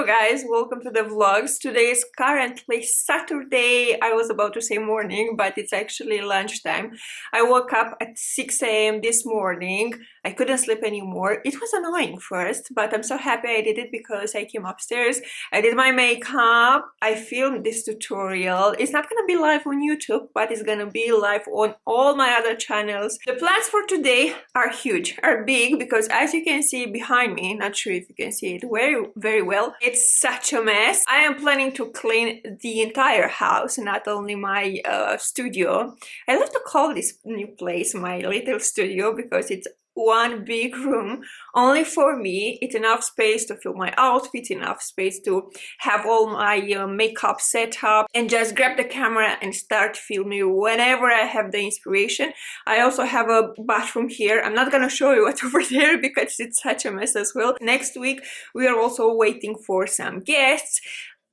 Hello guys, welcome to the vlogs. Today is currently Saturday. I was about to say morning, but it's actually lunchtime. I woke up at 6 a.m. this morning. I couldn't sleep anymore. It was annoying first, but I'm so happy I did it because I came upstairs, I did my makeup, I filmed this tutorial. It's not gonna be live on YouTube, but it's gonna be live on all my other channels. The plans for today are huge, are big, because as you can see behind me, not sure if you can see it very well, it's such a mess. I am planning to clean the entire house, not only my studio. I love to call this new place my little studio because it's one big room only for me. It's enough space to film my outfits, enough space to have all my makeup set up and just grab the camera and start filming whenever I have the inspiration. I also have a bathroom here. I'm not gonna show you what's over there because it's such a mess as well. Next week we are also waiting for some guests.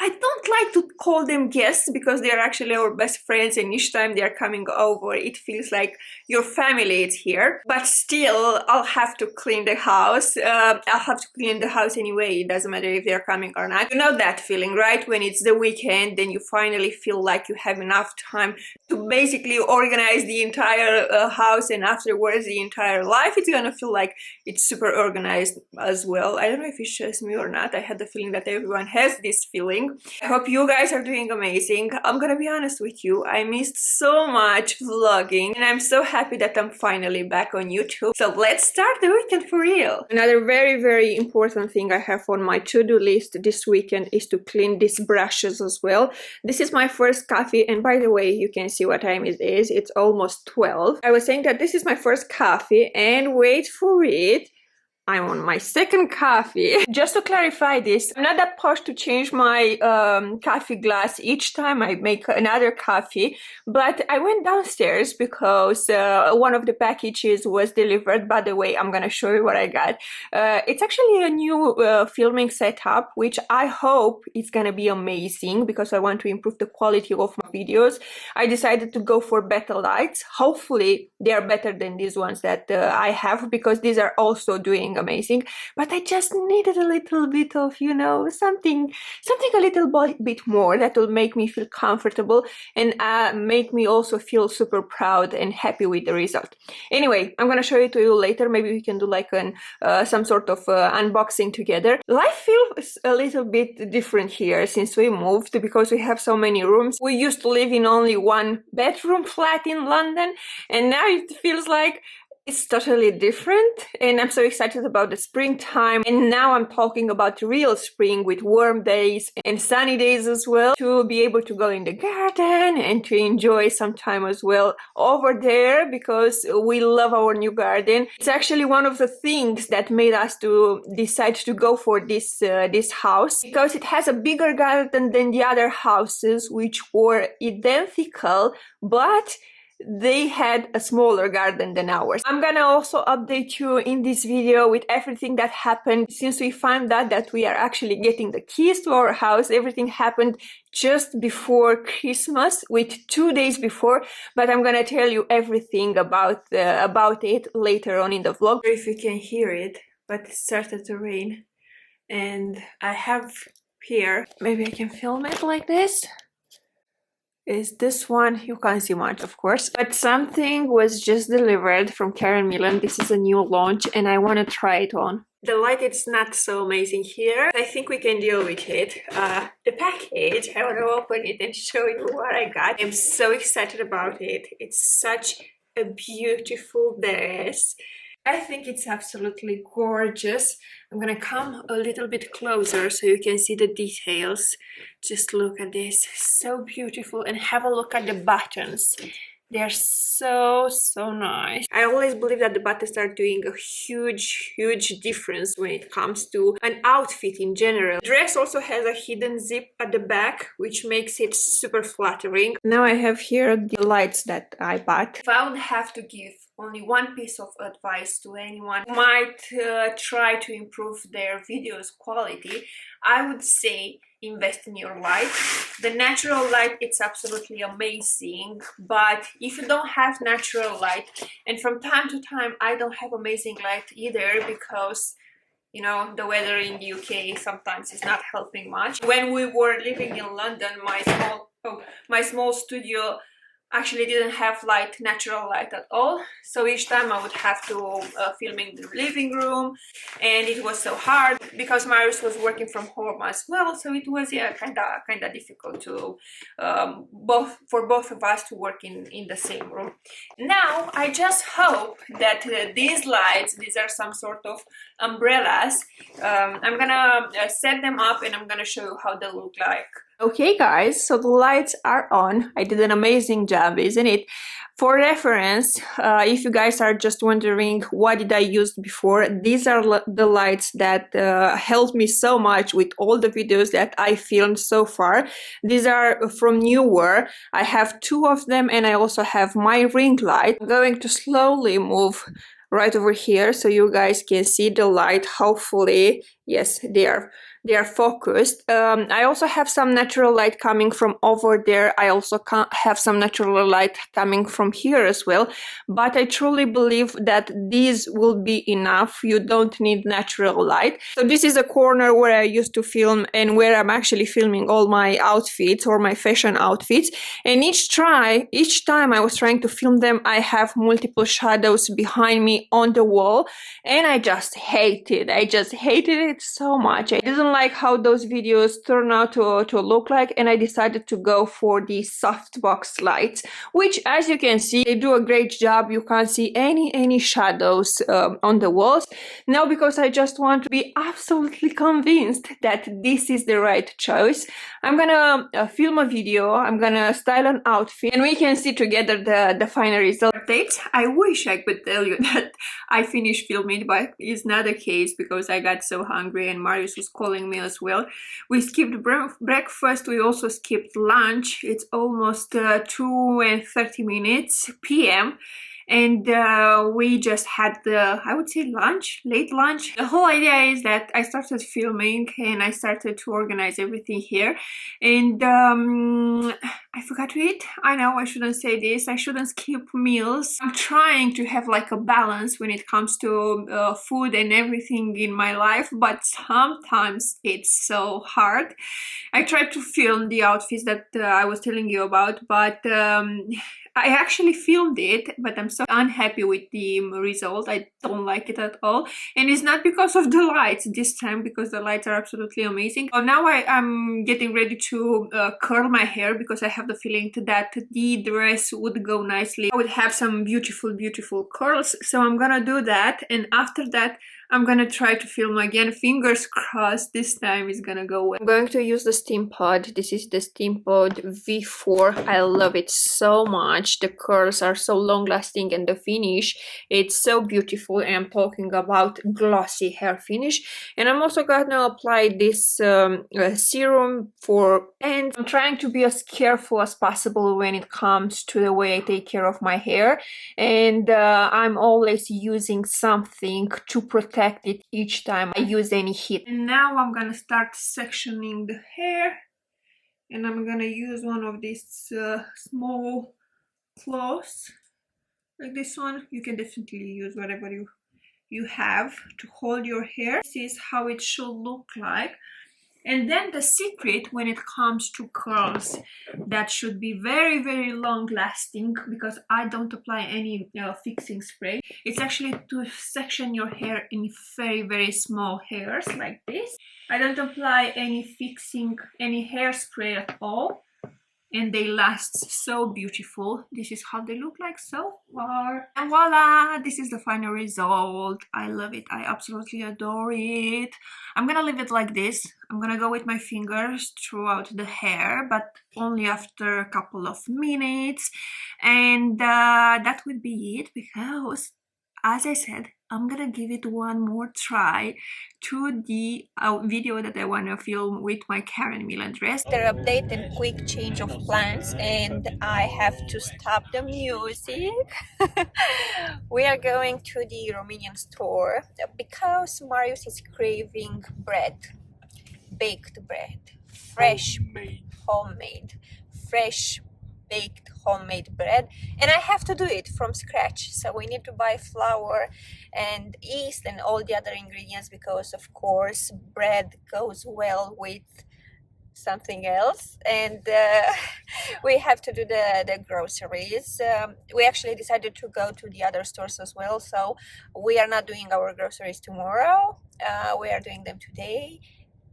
I don't like to call them guests because they are actually our best friends, and each time they are coming over it feels like your family is here. But still, I'll have to clean the house. I'll have to clean the house anyway. It doesn't matter if they're coming or not. You know that feeling, right? When it's the weekend, then you finally feel like you have enough time to basically organize the entire house, and afterwards the entire life. It's gonna feel like it's super organized as well. I don't know if it's just me or not. I had the feeling that everyone has this feeling. I hope you guys are doing amazing. I'm gonna be honest with you, I missed so much vlogging, and I'm so happy that I'm finally back on YouTube. So let's start the weekend for real. Another very important thing I have on my to-do list this weekend is to clean these brushes as well. This is my first coffee, and by the way, you can see what time it is. It's almost 12. I was saying that this is my first coffee, and wait for it, I'm on my second coffee. Just to clarify this, I'm not that posh to change my coffee glass each time I make another coffee, but I went downstairs because one of the packages was delivered. By the way, I'm gonna show you what I got. It's actually a new filming setup, which I hope is gonna be amazing because I want to improve the quality of my videos. I decided to go for better lights. Hopefully they are better than these ones that I have, because these are also doing amazing, but I just needed a little bit of, you know, something a little bit more that will make me feel comfortable and make me also feel super proud and happy with the result. Anyway, I'm gonna show it to you later. Maybe we can do like an some sort of unboxing together. Life feels a little bit different here since we moved, because we have so many rooms. We used to live in only one bedroom flat in London, and now it feels like it's totally different, and I'm so excited about the springtime. And now I'm talking about real spring with warm days and sunny days as well, to be able to go in the garden and to enjoy some time as well over there, because we love our new garden. It's actually one of the things that made us to decide to go for this house, because it has a bigger garden than the other houses, which were identical, but they had a smaller garden than ours. I'm gonna also update you in this video with everything that happened since we found out that we are actually getting the keys to our house. Everything happened just before Christmas, with 2 days before, but I'm gonna tell you everything about it later on in the vlog. If you can hear it, but it started to rain, and I have here, maybe I can film it like this. Is this one. You can't see much, of course, but something was just delivered from Karen Millen. This is a new launch, and I want to try it on. The light is not so amazing here. I think we can deal with it. The package, I want to open it and show you what I got. I'm so excited about it. It's such a beautiful dress. I think it's absolutely gorgeous. I'm gonna come a little bit closer so you can see the details. Just look at this, so beautiful, and have a look at the buttons. They're so nice. I always believe that the buttons are doing a huge difference when it comes to an outfit in general. The dress also has a hidden zip at the back, which makes it super flattering. Now I have here the lights that I bought. If I would have to give only one piece of advice to anyone who might try to improve their videos quality, I would say invest in your light. The natural light, it's absolutely amazing, but if you don't have natural light, and from time to time I don't have amazing light either, because You know, the weather in the UK sometimes is not helping much. When we were living in London, my small studio actually didn't have light, natural light at all. So each time I would have to film in the living room, and it was so hard because Marius was working from home as well. So it was, yeah, kind of difficult to for both of us to work in the same room. Now I just hope that these lights, these are some sort of umbrellas. I'm gonna set them up and I'm gonna show you how they look like. Okay guys, so the lights are on. I did an amazing job, isn't it? For reference, if you guys are just wondering what did I use before, these are the lights that helped me so much with all the videos that I filmed so far. These are from Newer. I have two of them and I also have my ring light. I'm going to slowly move right over here so you guys can see the light. Hopefully, yes, they are focused. I also have some natural light coming from over there. I also have some natural light coming from here as well, but I truly believe that these will be enough. You don't need natural light. So this is a corner where I used to film and where I'm actually filming all my outfits or my fashion outfits, and each time I was trying to film them, I have multiple shadows behind me on the wall, and I just hated it so much. I didn't like how those videos turn out to look like, and I decided to go for the softbox lights, which, as you can see, they do a great job. You can't see any shadows on the walls. Now, because I just want to be absolutely convinced that this is the right choice, I'm gonna film a video, I'm gonna style an outfit, and we can see together the final result. I wish I could tell you that I finished filming, but it's not the case because I got so hungry and Marius was calling me as well. We skipped breakfast, we also skipped lunch. It's almost 2:30 p.m. and we just had the, I would say, late lunch. The whole idea is that I started filming and I started to organize everything here, and I forgot to eat. I know I shouldn't say this, I shouldn't skip meals. I'm trying to have like a balance when it comes to food and everything in my life, but sometimes it's so hard. I tried to film the outfits that I was telling you about, but I actually filmed it, but I'm so unhappy with the result. I don't like it at all. And it's not because of the lights this time, because the lights are absolutely amazing. So now I'm getting ready to curl my hair because I have the feeling that the dress would go nicely. I would have some beautiful, beautiful curls. So I'm gonna do that. And after that, I'm gonna try to film again. Fingers crossed this time is gonna go well. I'm going to use the Steam Pod. This is the Steam Pod V4. I love it so much. The curls are so long lasting and the finish, it's so beautiful. And I'm talking about glossy hair finish. And I'm also gonna apply this serum for ends. I'm trying to be as careful as possible when it comes to the way I take care of my hair. And I'm always using something to protect it each time I use any heat. And now I'm gonna start sectioning the hair, and I'm gonna use one of these small cloths like this one. You can definitely use whatever you have to hold your hair. This is how it should look like. And then the secret when it comes to curls that should be very, very long lasting, because I don't apply any fixing spray, it's actually to section your hair in very, very small hairs like this. I don't apply any hairspray at all, and they last so beautiful. This is how they look like so far, and voila, this is the final result. I love it, I absolutely adore it. I'm gonna leave it like this. I'm gonna go with my fingers throughout the hair, but only after a couple of minutes, and that would be it, because as I said, I'm gonna give it one more try to the video that I wanna film with my Karen Milan dress. Their update and quick change of plans, and I have to stop the music. We are going to the Romanian store because Marius is craving bread, baked bread, fresh, homemade, fresh baked homemade bread, and I have to do it from scratch. So we need to buy flour and yeast and all the other ingredients, because of course bread goes well with something else, and we have to do the groceries. We actually decided to go to the other stores as well, so we are not doing our groceries tomorrow. We are doing them today,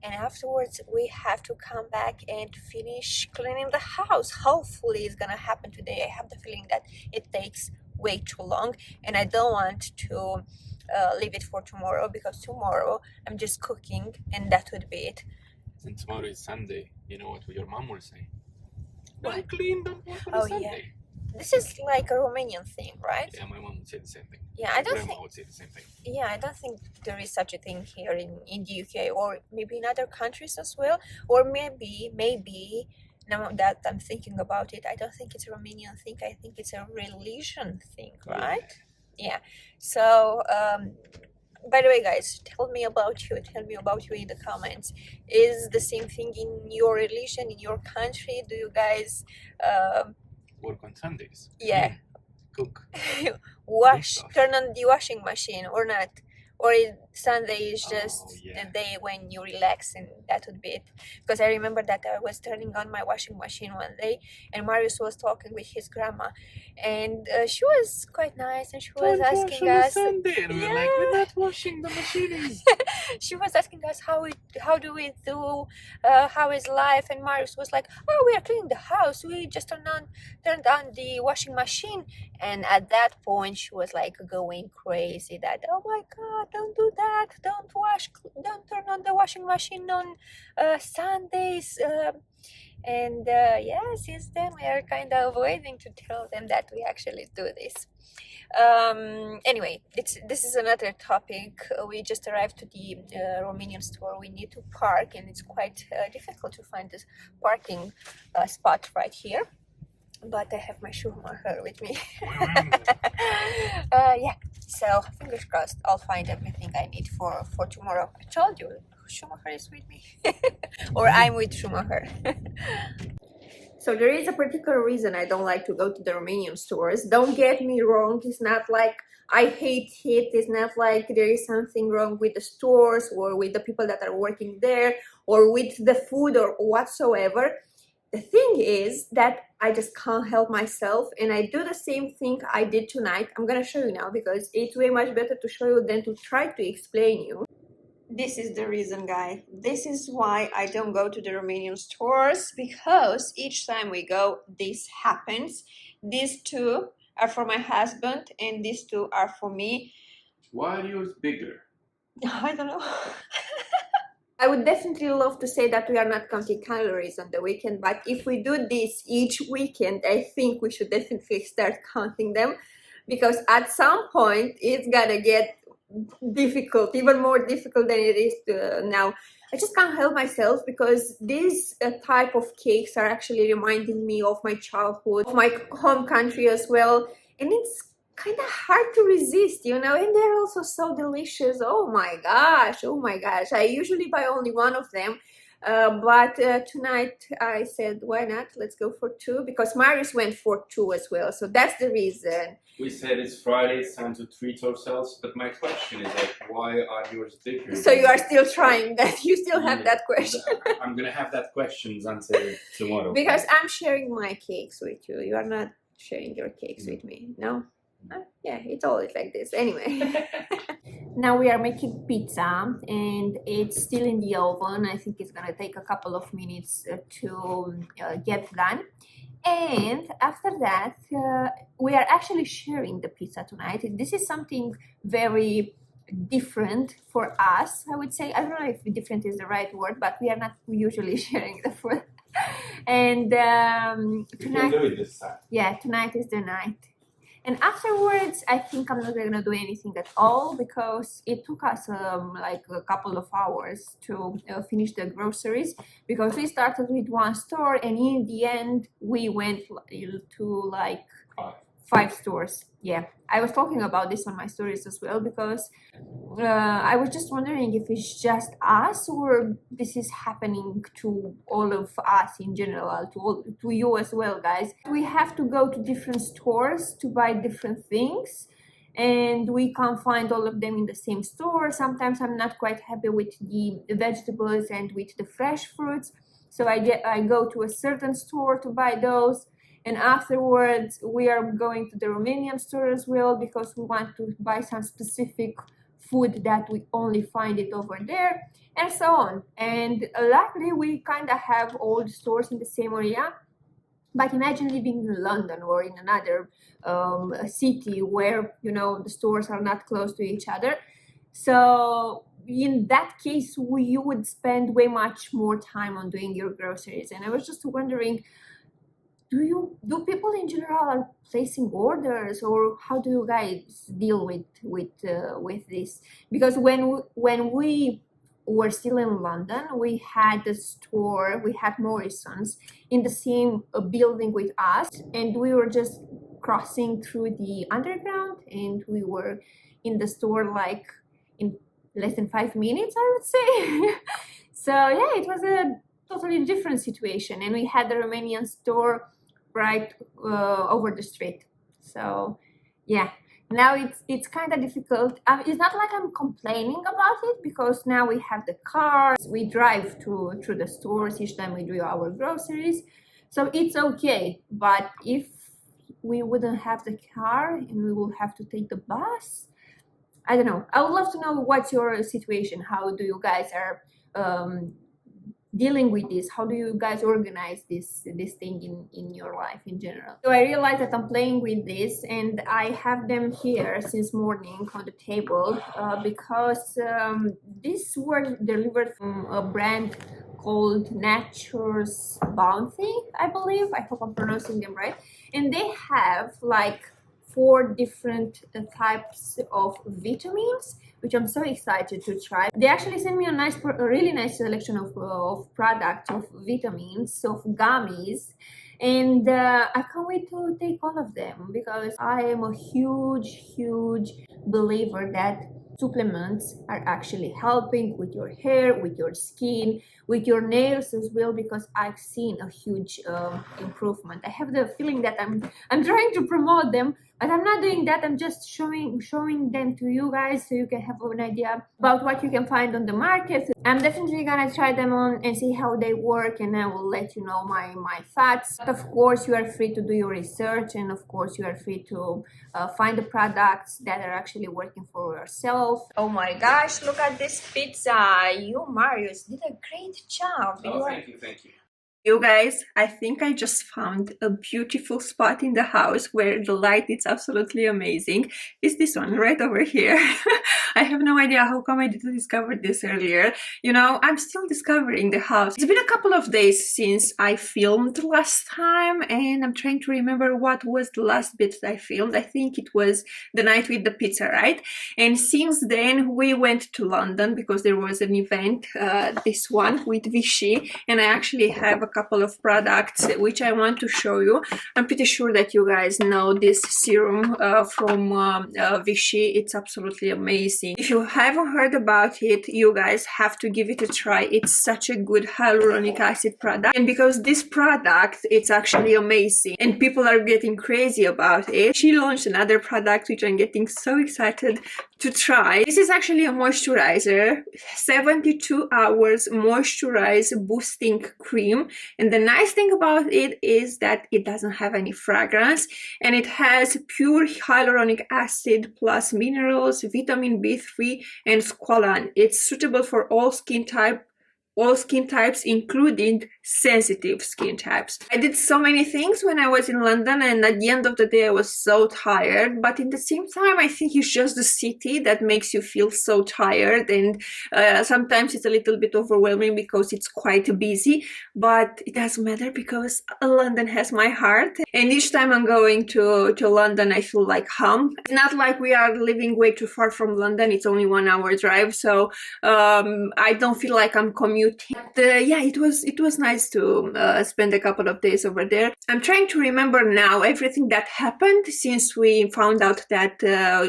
and afterwards we have to come back and finish cleaning the house. Hopefully it's gonna happen today. I have the feeling that it takes way too long, and I don't want to leave it for tomorrow, because tomorrow I'm just cooking and that would be it. And tomorrow is Sunday. You know what your mom will say? What? Don't clean, don't work on Oh, Sunday. yeah. This is like a Romanian thing, right? Yeah, my mom would say the same thing. Yeah, My I don't grandma think. would say the same thing. Yeah, I don't think there is such a thing here in the UK, or maybe in other countries as well, or maybe now that I'm thinking about it, I don't think it's a Romanian thing. I think it's a religion thing, right? Yeah. So by the way, guys, tell me about you. Tell me about you in the comments. Is the same thing in your religion, in your country? Do you guys Work on Sundays. yeah, Cook. wash, stuff. turn on the washing machine or not? Or Sunday is just yeah. the day when you relax, and that would be it. Because I remember that I was turning on my washing machine one day, and Marius was talking with his grandma, and she was quite nice, and she was asking us. Sunday, and we're like, we're not washing the machines. She was asking us how do we do, how is life, and Marius was like, oh, we are cleaning the house. We just turned on the washing machine, and at that point she was like going crazy that, oh my god, don't do that, don't turn on the washing machine on Sundays. And yeah, since then we are kind of waiting to tell them that we actually do this. Anyway, this is another topic. We just arrived to the Romanian store. We need to park, and it's quite difficult to find this parking spot right here, but I have my Schumacher with me. Yeah, so fingers crossed I'll find everything I need for tomorrow. I told you, Schumacher is with me. Or I'm with Schumacher. So there is a particular reason I don't like to go to the Romanian stores. Don't get me wrong, it's not like I hate it. It's not like there is something wrong with the stores or with the people that are working there or with the food or whatsoever. The thing is that I just can't help myself, and I do the same thing I did tonight. I'm gonna show you now, because it's way much better to show you than to try to explain you. This is the reason, guys. This is why I don't go to the Romanian stores, because each time we go, this happens. These two are for my husband, and these two are for me. Why are yours bigger? I don't know. I would definitely love to say that we are not counting calories on the weekend, but if we do this each weekend, I think we should definitely start counting them, because at some point it's gonna get difficult, even more difficult than it is now. I just can't help myself, because these type of cakes are actually reminding me of my childhood, of my home country as well, and it's kind of hard to resist, you know, and they're also so delicious. Oh my gosh, oh my gosh. I usually buy only one of them, but tonight I said, why not, let's go for two, because Marius went for two as well, so that's the reason. We said it's Friday, it's time to treat ourselves, but my question is like, why are yours bigger? So you are still trying that? You still have that question? I'm gonna have that question until tomorrow. Because I'm sharing my cakes with you. You are not sharing your cakes with me, no? Yeah, it's always like this. Anyway. Now we are making pizza, and it's still in the oven. I think it's gonna take a couple of minutes to get done. And after that, we are actually sharing the pizza tonight. This is something very different for us, I would say. I don't know if different is the right word, but we are not usually sharing the food. And tonight, do it this time. Yeah, tonight is the night. And afterwards, I think I'm not gonna do anything at all, because it took us like a couple of hours to finish the groceries, because we started with one store, and in the end we went to like 5 stores. Yeah, I was talking about this on my stories as well, because I was just wondering if it's just us or this is happening to all of us in general, to you as well, guys. We have to go to different stores to buy different things, and we can't find all of them in the same store. Sometimes I'm not quite happy with the vegetables and with the fresh fruits, so I go to a certain store to buy those, and afterwards we are going to the Romanian store as well, because we want to buy some specific food that we only find it over there, and so on. And luckily we kind of have all the stores in the same area. But imagine living in London or in another city where, you know, the stores are not close to each other. So in that case, you would spend way much more time on doing your groceries. And I was just wondering, do people in general are placing orders, or how do you guys deal with this? Because when we were still in London, we had a store, we had Morrison's in the same building with us, and we were just crossing through the underground, and we were in the store like in less than 5 minutes, I would say. So yeah, it was a totally different situation, and we had the Romanian store right over the street. So yeah, now it's kind of difficult. It's not like I'm complaining about it, because now we have the cars, we drive through the stores each time we do our groceries, so it's okay. But if we wouldn't have the car and we will have to take the bus, I don't know. I would love to know what's your situation. How do you guys are dealing with this? How do you guys organize this thing in your life in general? So I realized that I'm playing with this, and I have them here since morning on the table, because these were delivered from a brand called Nature's Bounty, I believe. I hope I'm pronouncing them right. And they have like 4 different types of vitamins, which I'm so excited to try. They actually sent me a really nice selection of products, of vitamins, of gummies, and I can't wait to take all of them, because I am a huge believer that supplements are actually helping with your hair, with your skin, with your nails as well, because I've seen a huge improvement. I have the feeling that I'm trying to promote them, but I'm not doing that. I'm just showing them to you guys, so you can have an idea about what you can find on the market. I'm definitely gonna try them on and see how they work, and I will let you know my thoughts. But of course, you are free to do your research, and of course, you are free to find the products that are actually working for yourself. Oh my gosh, look at this pizza. You, Marius, did a great job. Oh, thank you, thank you. You guys, I think I just found a beautiful spot in the house where the light is absolutely amazing. It's this one right over here. I have no idea how come I didn't discover this earlier. You know, I'm still discovering the house. It's been a couple of days since I filmed last time, and I'm trying to remember what was the last bit that I filmed. I think it was the night with the pizza, right? And since then we went to London because there was an event, this one with Vichy, and I actually have a couple of products which I want to show you. I'm pretty sure that you guys know this serum from Vichy. It's absolutely amazing. If you haven't heard about it, you guys have to give it a try. It's such a good hyaluronic acid product, and because this product, it's actually amazing and people are getting crazy about it, she launched another product which I'm getting so excited to try. This is actually a moisturizer, 72 hours moisturize boosting cream, and the nice thing about it is that it doesn't have any fragrance, and it has pure hyaluronic acid plus minerals, vitamin B3 and squalane. It's suitable for all skin types, including sensitive skin types. I did so many things when I was in London, and at the end of the day I was so tired, but at the same time I think it's just the city that makes you feel so tired, and sometimes it's a little bit overwhelming because it's quite busy, but it doesn't matter because London has my heart, and each time I'm going to London I feel like home. It's not like we are living way too far from London, it's only 1 hour drive, so I don't feel like I'm commuting new team. Yeah, it was nice to spend a couple of days over there. I'm trying to remember now everything that happened since we found out that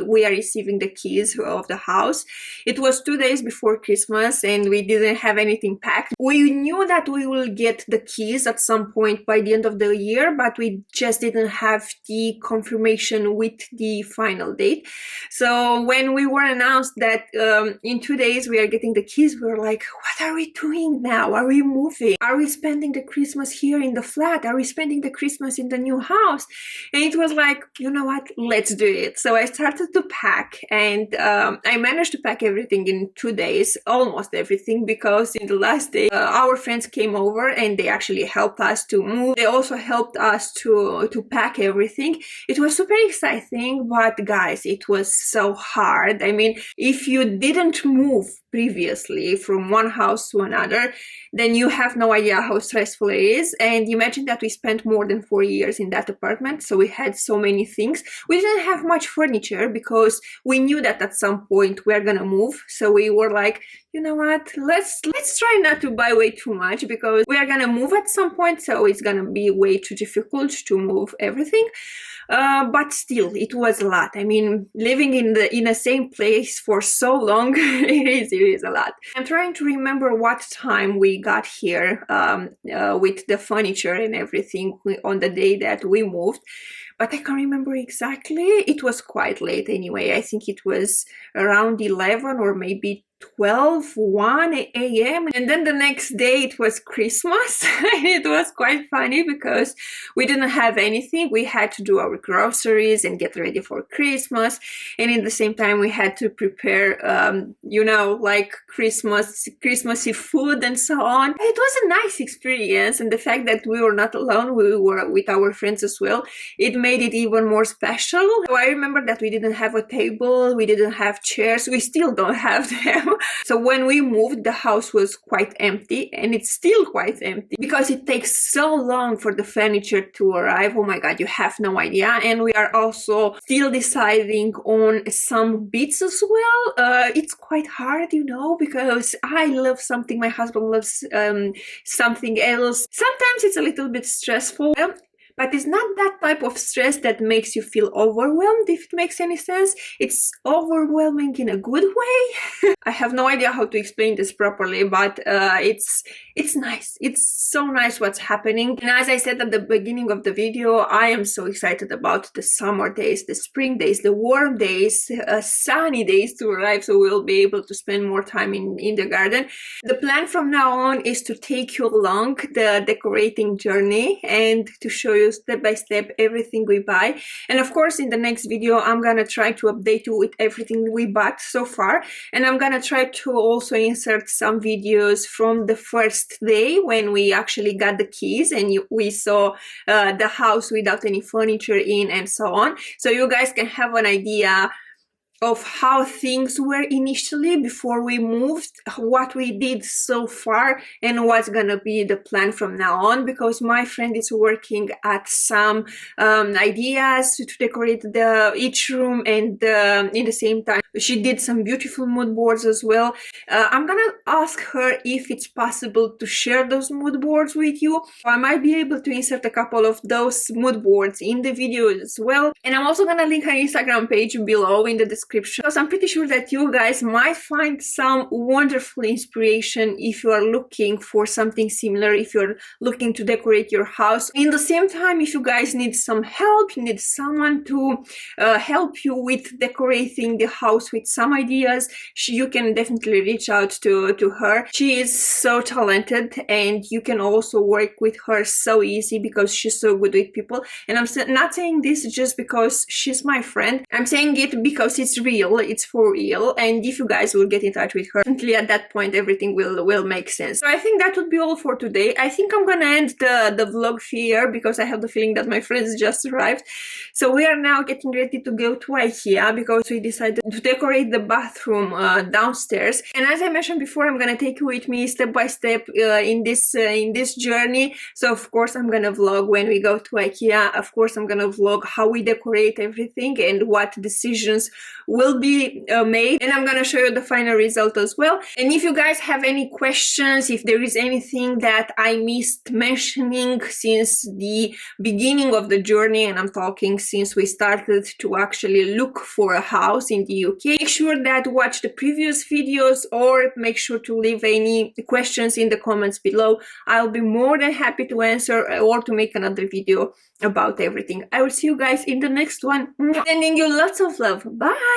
we are receiving the keys of the house. It was 2 days before Christmas and we didn't have anything packed. We knew that we will get the keys at some point by the end of the year, but we just didn't have the confirmation with the final date. So when we were announced that in 2 days we are getting the keys, we were like, what are we doing now? Are we moving? Are we spending the Christmas here in the flat? Are we spending the Christmas in the new house? And it was like, you know what, let's do it. So I started to pack, and I managed to pack everything in 2 days, almost everything, because in the last day our friends came over and they actually helped us to move. They also helped us to pack everything. It was super exciting, but guys, it was so hard. I mean, if you didn't move previously from one house to another, then you have no idea how stressful it is. And imagine that we spent more than 4 years in that apartment, so we had so many things. We didn't have much furniture because we knew that at some point we're gonna move, so we were like, you know what, let's try not to buy way too much because we are gonna move at some point, so it's gonna be way too difficult to move everything. But still, it was a lot. I mean, living in the same place for so long, it is a lot. I'm trying to remember what time we got here with the furniture and everything on the day that we moved, but I can't remember exactly. It was quite late anyway. I think it was around 11 or maybe 1 a.m. And then the next day it was Christmas. It was quite funny because we didn't have anything. We had to do our groceries and get ready for Christmas, and in the same time we had to prepare you know, like Christmassy food and so on. It was a nice experience, and the fact that we were not alone, we were with our friends as well, it made it even more special. So I remember that we didn't have a table, we didn't have chairs, we still don't have them. So when we moved, the house was quite empty, and it's still quite empty because it takes so long for the furniture to arrive. Oh my god, you have no idea. And we are also still deciding on some bits as well. It's quite hard, you know, because I love something, my husband loves something else. Sometimes it's a little bit stressful, but it's not that type of stress that makes you feel overwhelmed, if it makes any sense. It's overwhelming in a good way. I have no idea how to explain this properly, but it's nice. It's so nice what's happening. And as I said at the beginning of the video, I am so excited about the summer days, the spring days, the warm days, sunny days to arrive, so we'll be able to spend more time in the garden. The plan from now on is to take you along the decorating journey and to show you step by step everything we buy. And of course, in the next video, I'm gonna try to update you with everything we bought so far. And I'm gonna try to also insert some videos from the first day when we actually got the keys and we saw the house without any furniture in and so on. So you guys can have an idea of how things were initially before we moved, what we did so far, and what's gonna be the plan from now on, because my friend is working at some ideas to decorate each room, and in the same time she did some beautiful mood boards as well. I'm gonna ask her if it's possible to share those mood boards with you. I might be able to insert a couple of those mood boards in the video as well, and I'm also gonna link her Instagram page below in the description, because I'm pretty sure that you guys might find some wonderful inspiration if you are looking for something similar, if you're looking to decorate your house. In the same time, if you guys need some help, you need someone to help you with decorating the house with some ideas, you can definitely reach out to her. She is so talented, and you can also work with her so easy because she's so good with people. And I'm not saying this just because she's my friend, I'm saying it because it's real, it's for real, and if you guys will get in touch with her, definitely at that point everything will make sense. So I think that would be all for today. I think I'm gonna end the vlog here because I have the feeling that my friends just arrived. So we are now getting ready to go to IKEA because we decided to decorate the bathroom downstairs. And as I mentioned before, I'm gonna take you with me step by step in this journey. So of course I'm gonna vlog when we go to IKEA. Of course I'm gonna vlog how we decorate everything and what decisions will be made, and I'm gonna show you the final result as well. And if you guys have any questions, if there is anything that I missed mentioning since the beginning of the journey, and I'm talking since we started to actually look for a house in the UK, make sure that watch the previous videos or make sure to leave any questions in the comments below. I'll be more than happy to answer or to make another video about everything. I will see you guys in the next one. Sending you lots of love. Bye!